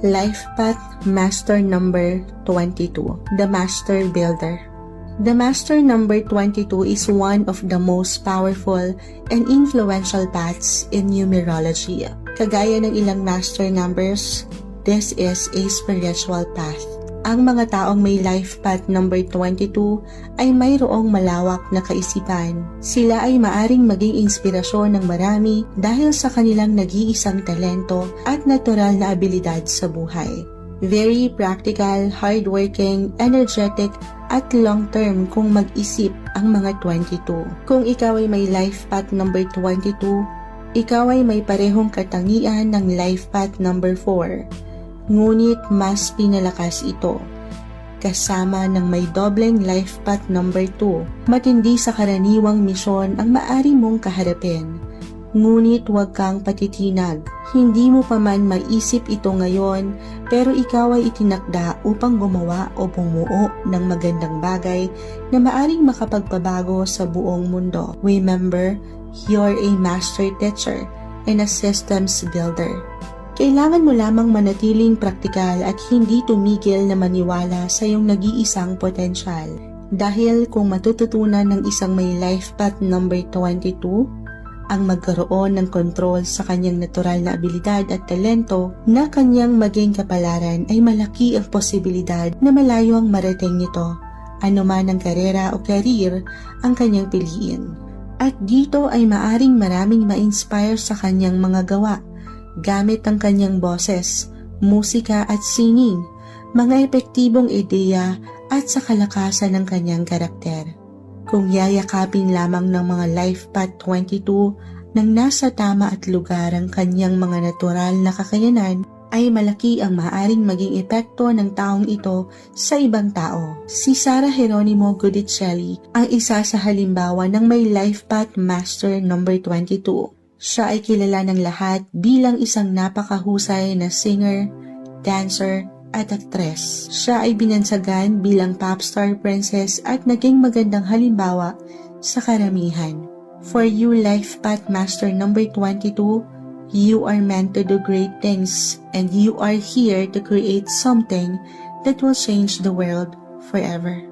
Life Path Master Number 22, the Master Builder. The Master Number 22 is one of the most powerful and influential paths in numerology. Kagaya ng ilang master numbers, this is a spiritual path. Ang mga taong may life path number 22 ay mayroong malawak na kaisipan. Sila ay maaring maging inspirasyon ng marami dahil sa kanilang nag-iisang talento at natural na abilidad sa buhay. Very practical, hardworking, energetic, at long-term kung mag-isip ang mga 22. Kung ikaw ay may life path number 22, ikaw ay may parehong katangian ng life path number 4. Ngunit mas pinalakas ito. Kasama ng may dobleng life path number 2, matindi sa karaniwang misyon ang maaari mong kaharapin. Ngunit huwag kang patitinag. Hindi mo pa man maisip ito ngayon, pero ikaw ay itinakda upang gumawa o bumuo ng magandang bagay na maaring makapagpabago sa buong mundo. Remember, you're a master teacher and a systems builder. Kailangan mo lamang manatiling praktikal at hindi tumigil na maniwala sa iyong nag-iisang potensyal. Dahil kung matututunan ng isang may life path number 22, ang magkaroon ng kontrol sa kanyang natural na abilidad at talento na kanyang maging kapalaran ay malaki ang posibilidad na malayo ang marating nito, anuman ang karera o career ang kanyang piliin. At dito ay maaring maraming ma-inspire sa kanyang mga gawa, gamit ang kanyang boses, musika at singing, mga epektibong ideya at sa kalakasan ng kanyang karakter. Kung yayakapin lamang ng mga life path 22 nang nasa tama at lugar ang kanyang mga natural na kakayanan, ay malaki ang maaaring maging epekto ng taong ito sa ibang tao. Si Sarah Geronimo Guidicelli ang isa sa halimbawa ng may life path master number 22. Siya ay kilala ng lahat bilang isang napakahusay na singer, dancer, at aktres. Siya ay binansagan bilang popstar princess at naging magandang halimbawa sa karamihan. For you, life path master number 22, you are meant to do great things and you are here to create something that will change the world forever.